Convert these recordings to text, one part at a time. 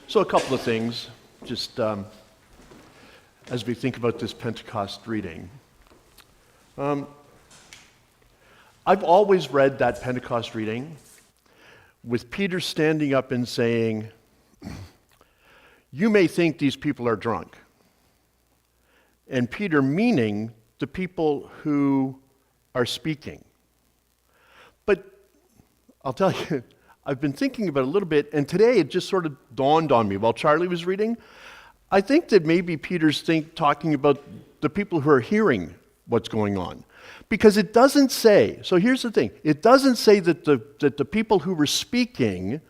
So a couple of things, just as we think about this Pentecost reading. I've always read that Pentecost reading with Peter standing up and saying, you may think these people are drunk. And Peter meaning the people who are speaking. But I'll tell you, I've been thinking about it a little bit, and today it just sort of dawned on me while Charlie was reading. I think that maybe Peter's talking about the people who are hearing what's going on. Because it doesn't say, so here's the thing, it doesn't say that the people who were speaking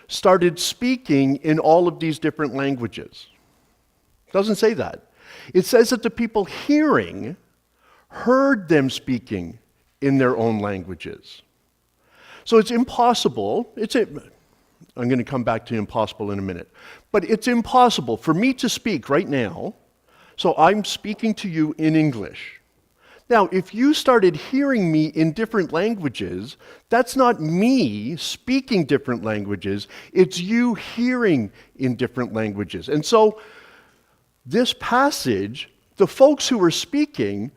started speaking in all of these different languages. It doesn't say that. It says that the people hearing heard them speaking in their own languages. So it's impossible, I'm going to come back to impossible in a minute, but it's impossible for me to speak right now, so I'm speaking to you in English. Now, if you started hearing me in different languages, that's not me speaking different languages, it's you hearing in different languages. And so, this passage, the folks who are speaking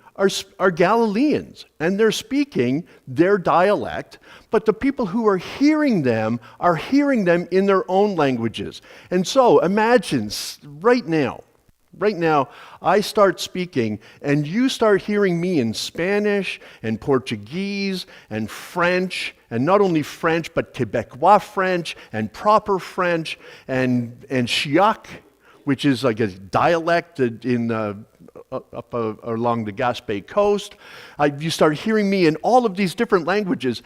are Galileans, and they're speaking their dialect, but the people who are hearing them in their own languages. And so, imagine right now, I start speaking, and you start hearing me in Spanish, and Portuguese, and French, and not only French, but Quebecois French, and proper French, and Chiac, which is like a dialect up along the Gaspé coast. You start hearing me in all of these different languages.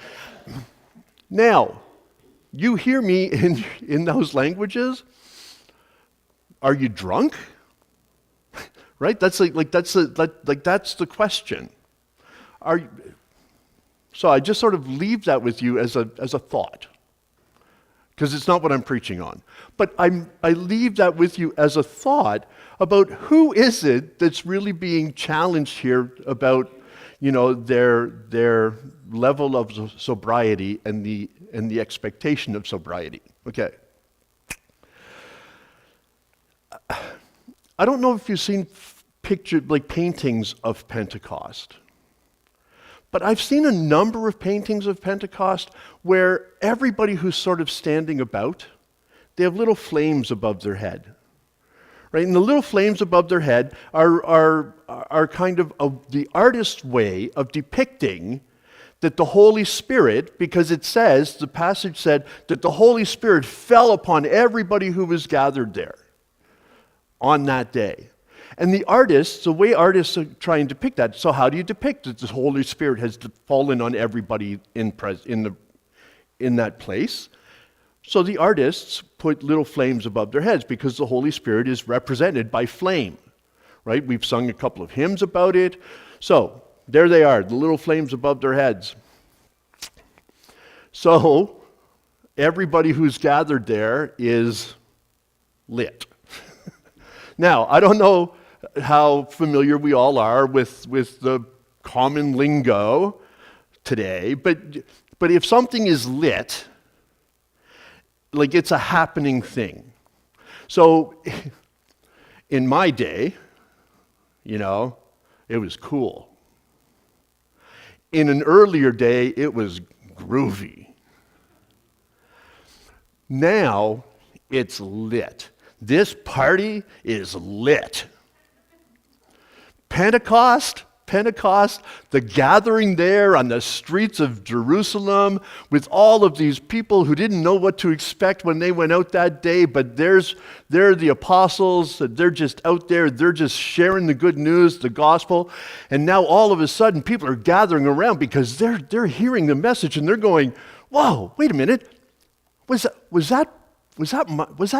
Now, you hear me in those languages. Are you drunk? Right? That's that's the question. So I just sort of leave that with you as a thought, because it's not what I'm preaching on. But I leave that with you as a thought about who is it that's really being challenged here about, their level of sobriety and the expectation of sobriety. Okay. I don't know if you've seen paintings of Pentecost, but I've seen a number of paintings of Pentecost where everybody who's sort of standing about, they have little flames above their head, right? And the little flames above their head are kind of the artist's way of depicting that the Holy Spirit, because the passage said that the Holy Spirit fell upon everybody who was gathered there on that day. And the way artists try and depict that, so how do you depict that the Holy Spirit has fallen on everybody in that place? So the artists put little flames above their heads because the Holy Spirit is represented by flame, right? We've sung a couple of hymns about it. So there they are, the little flames above their heads. So everybody who's gathered there is lit. Now, I don't know how familiar we all are with the common lingo today, but if something is lit, it's a happening thing. So, in my day, it was cool. In an earlier day, it was groovy. Now, it's lit. This party is lit. Pentecost, the gathering there on the streets of Jerusalem with all of these people who didn't know what to expect when they went out that day, but they're the apostles, they're just out there, they're just sharing the good news, the gospel, and now all of a sudden people are gathering around because they're hearing the message and they're going, whoa, wait a minute, was that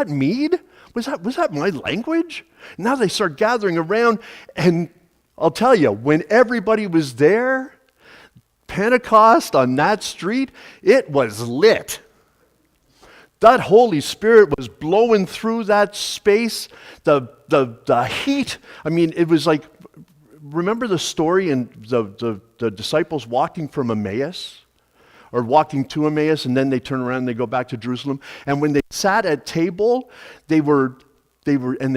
mead? Was that my language? Now they start gathering around, and I'll tell you, when everybody was there, Pentecost on that street, it was lit. That Holy Spirit was blowing through that space, the heat. I mean, it was like, remember the story in the disciples walking from Emmaus? or walking to Emmaus, and then they turn around and they go back to Jerusalem. And when they sat at table, they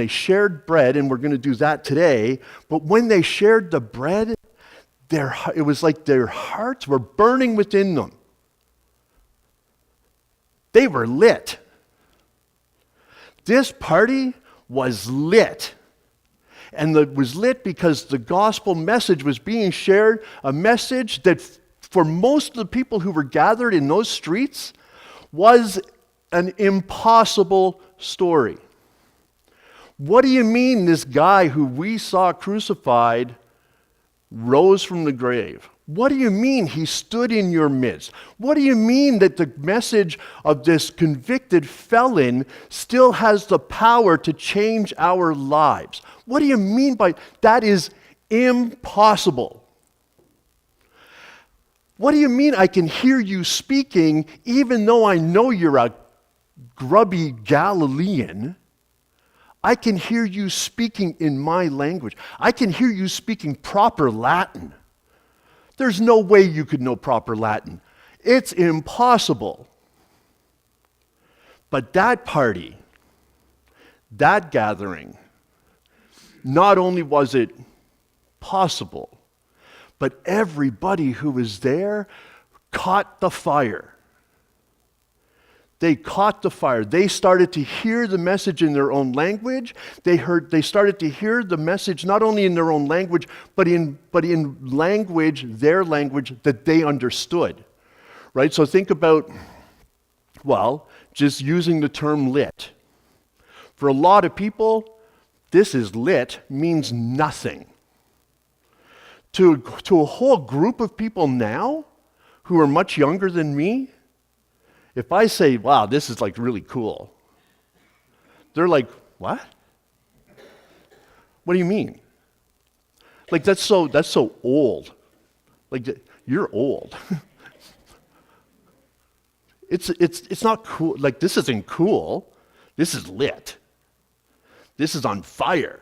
shared bread, and we're going to do that today. But when they shared the bread, it was like their hearts were burning within them. They were lit. This party was lit. And it was lit because the gospel message was being shared, a message that for most of the people who were gathered in those streets was an impossible story. What do you mean this guy who we saw crucified rose from the grave? What do you mean he stood in your midst? What do you mean that the message of this convicted felon still has the power to change our lives? What do you mean by that is impossible? What do you mean I can hear you speaking even though I know you're a grubby Galilean? I can hear you speaking in my language. I can hear you speaking proper Latin. There's no way you could know proper Latin. It's impossible. But that party, that gathering, not only was it possible, but everybody who was there caught the fire. They caught the fire. They started to hear the message in their own language. They started to hear the message not only in their own language, but in language, their language that they understood. Right? So think about, just using the term lit. For a lot of people, this is lit means nothing. To a whole group of people now who are much younger than me, if I say, wow, this is like really cool, they're like, what? What do you mean? Like that's so old. Like you're old. It's not cool. Like this isn't cool. This is lit. This is on fire.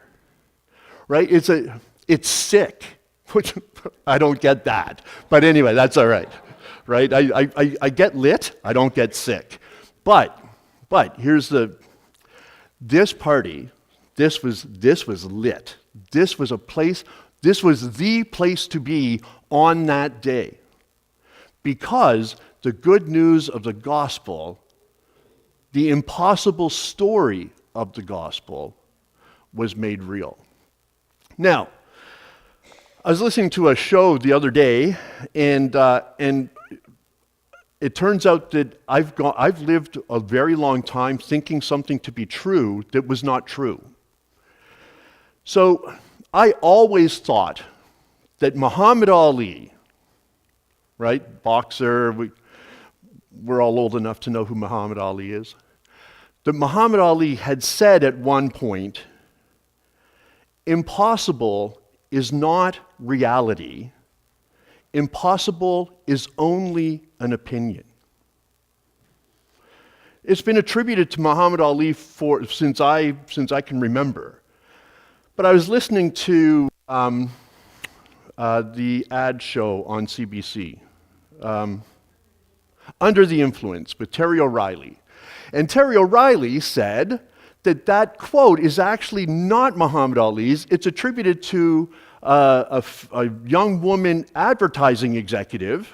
Right? It's sick. Which I don't get that. But anyway, that's all right. Right? I get lit, I don't get sick. But here's this party, this was lit. This was the place to be on that day. Because the good news of the gospel, the impossible story of the gospel, was made real. Now, I was listening to a show the other day, and it turns out that I've lived a very long time thinking something to be true that was not true. So I always thought that Muhammad Ali, right, boxer, we're all old enough to know who Muhammad Ali is, that Muhammad Ali had said at one point, impossible is not reality. Impossible is only an opinion. It's been attributed to Muhammad Ali since I can remember. But I was listening to the ad show on CBC, Under the Influence, with Terry O'Reilly. And Terry O'Reilly said that quote is actually not Muhammad Ali's. It's attributed to a young woman advertising executive,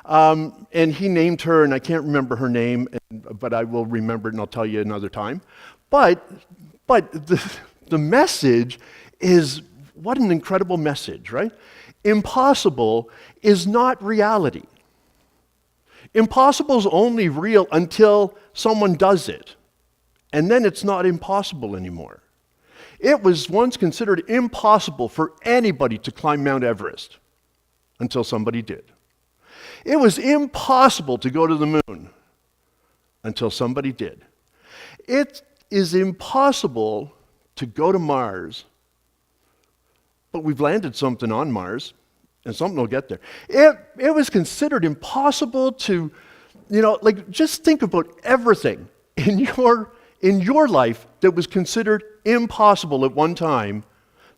and he named her, and I can't remember her name, but I will remember it and I'll tell you another time. But the message is, what an incredible message, right? Impossible is not reality. Impossible is only real until someone does it. And then it's not impossible anymore. It was once considered impossible for anybody to climb Mount Everest until somebody did. It was impossible to go to the moon until somebody did. It is impossible to go to Mars, but we've landed something on Mars, and something will get there. It was considered impossible to, just think about everything in your life that was considered impossible at one time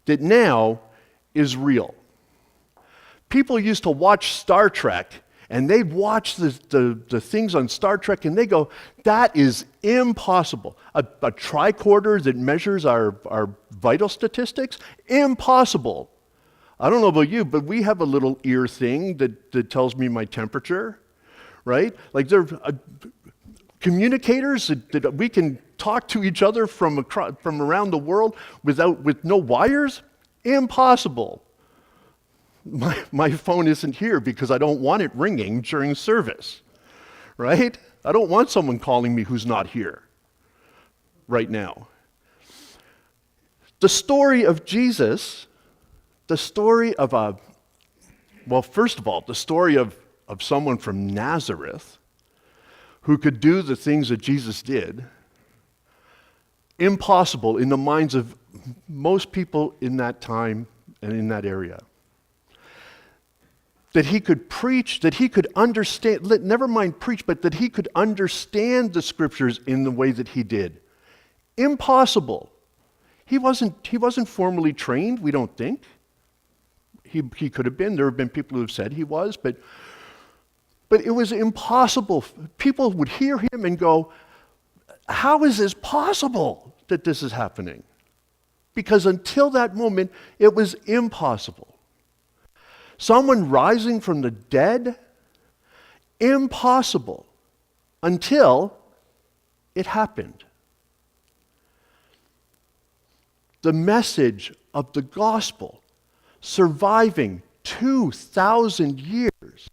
that now is real. People used to watch Star Trek And they watch the things on Star Trek and they go, that is impossible. A tricorder that measures our vital statistics? Impossible. I don't know about you, but we have a little ear thing that tells me my temperature, right? Like they're communicators that we can talk to each other from around the world with no wires? Impossible. My phone isn't here because I don't want it ringing during service, right? I don't want someone calling me who's not here right now. The story of Jesus, the story of first of all, the story of someone from Nazareth who could do the things that Jesus did, impossible in the minds of most people in that time and in that area. That he could preach, that he could understand, never mind preach, but that he could understand the scriptures in the way that he did. Impossible. He wasn't formally trained, we don't think. He could have been. There have been people who have said he was, but it was impossible. People would hear him and go, how is this possible that this is happening? Because until that moment, it was impossible. Someone rising from the dead? Impossible until it happened. The message of the gospel surviving 2,000 years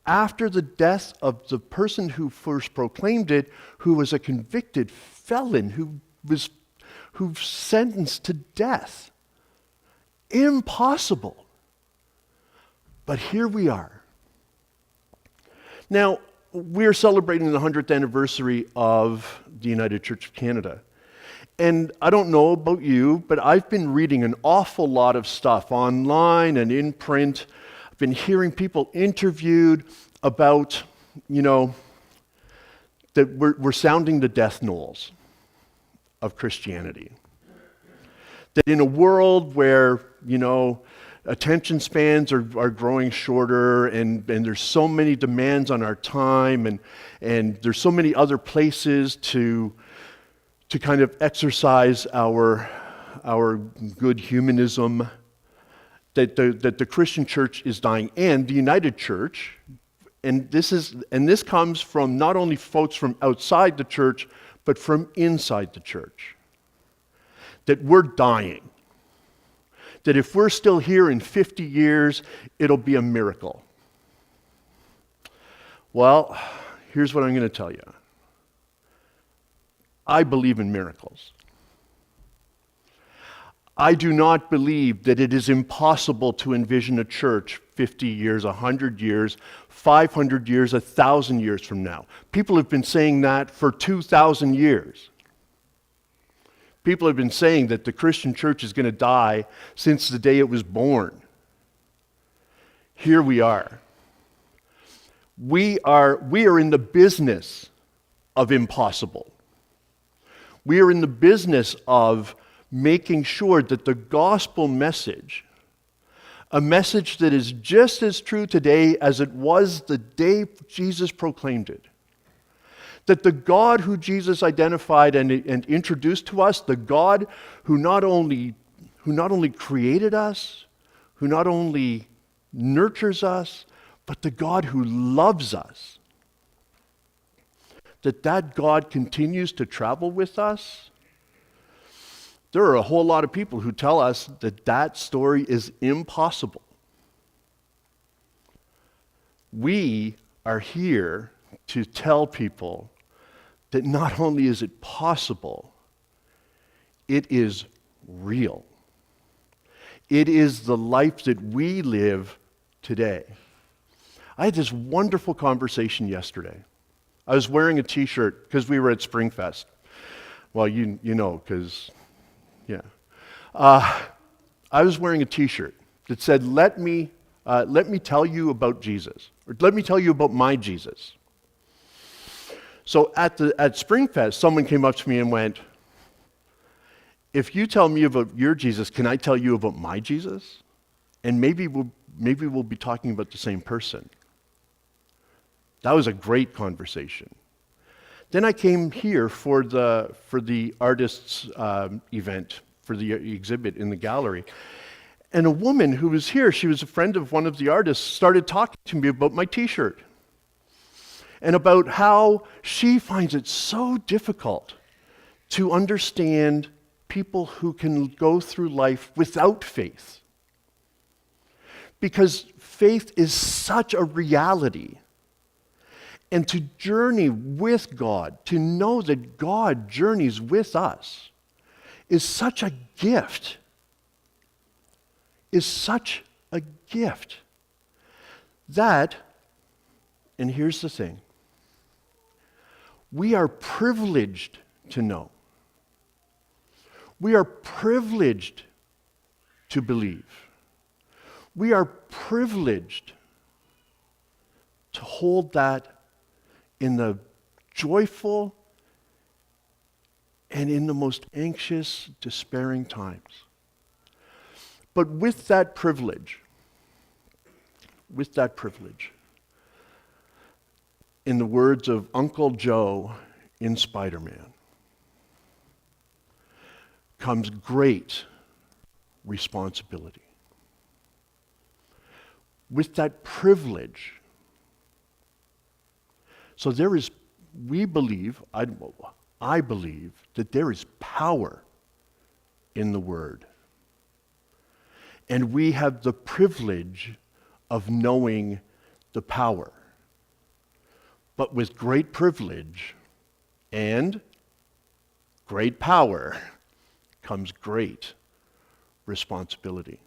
after the death of the person who first proclaimed it, who was a convicted felon, who was sentenced to death. Impossible. But here we are. Now, we're celebrating the 100th anniversary of the United Church of Canada. And I don't know about you, but I've been reading an awful lot of stuff online and in print. I've been hearing people interviewed about, that we're sounding the death knolls of Christianity. That in a world where, attention spans are growing shorter and there's so many demands on our time and there's so many other places to kind of exercise our good humanism, that the Christian church is dying, and the United Church, and this comes from not only folks from outside the church, but from inside the church. That we're dying. That if we're still here in 50 years, it'll be a miracle. Well, here's what I'm going to tell you. I believe in miracles. I do not believe that it is impossible to envision a church 50 years, 100 years, 500 years, 1,000 years from now. People have been saying that for 2,000 years. People have been saying that the Christian church is going to die since the day it was born. Here we are. We are in the business of impossible. We are in the business of making sure that the gospel message, a message that is just as true today as it was the day Jesus proclaimed it, that the God who Jesus identified and introduced to us, the God who not only created us, who not only nurtures us, but the God who loves us, that God continues to travel with us. There are a whole lot of people who tell us that story is impossible. We are here to tell people that not only is it possible, it is real. It is the life that we live today. I had this wonderful conversation yesterday. I was wearing a t-shirt because we were at Springfest. Well, you know, because, yeah. I was wearing a t-shirt that said, let me tell you about Jesus, or let me tell you about my Jesus. So at Springfest, someone came up to me and went, if you tell me about your Jesus, can I tell you about my Jesus? And maybe we'll be talking about the same person. That was a great conversation. Then I came here for the artists' event, for the exhibit in the gallery. And a woman who was here, she was a friend of one of the artists, started talking to me about my t-shirt and about how she finds it so difficult to understand people who can go through life without faith. Because faith is such a reality. And to journey with God, to know that God journeys with us, is such a gift. Is such a gift. That, and here's the thing, we are privileged to know. We are privileged to believe. We are privileged to hold that in the joyful and in the most anxious, despairing times. But with that privilege, in the words of Uncle Joe in Spider-Man, comes great responsibility. With that privilege, so there is, we believe, I believe, that there is power in the Word. And we have the privilege of knowing the power. But with great privilege and great power comes great responsibility.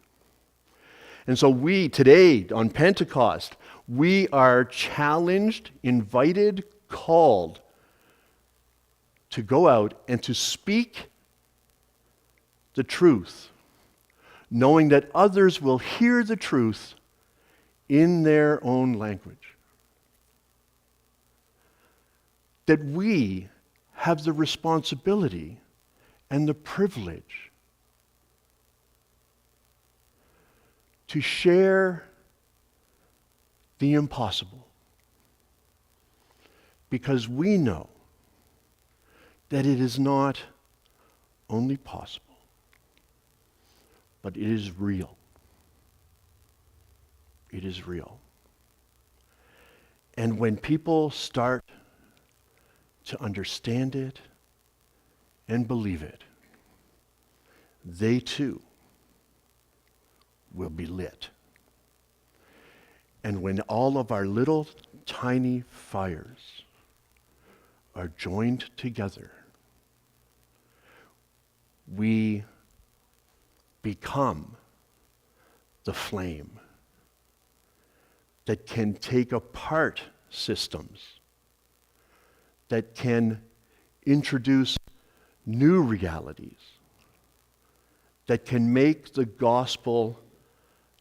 And so we, today, on Pentecost, we are challenged, invited, called to go out and to speak the truth, knowing that others will hear the truth in their own language. That we have the responsibility and the privilege to share the impossible, because we know that it is not only possible, but it is real. It is real. And when people start to understand it and believe it, they too will be lit. And when all of our little tiny fires are joined together, we become the flame that can take apart systems, that can introduce new realities, that can make the gospel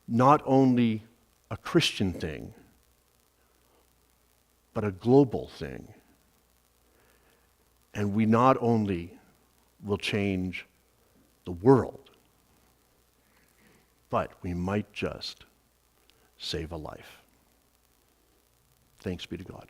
not only a Christian thing, but a global thing. And we not only will change the world, but we might just save a life. Thanks be to God.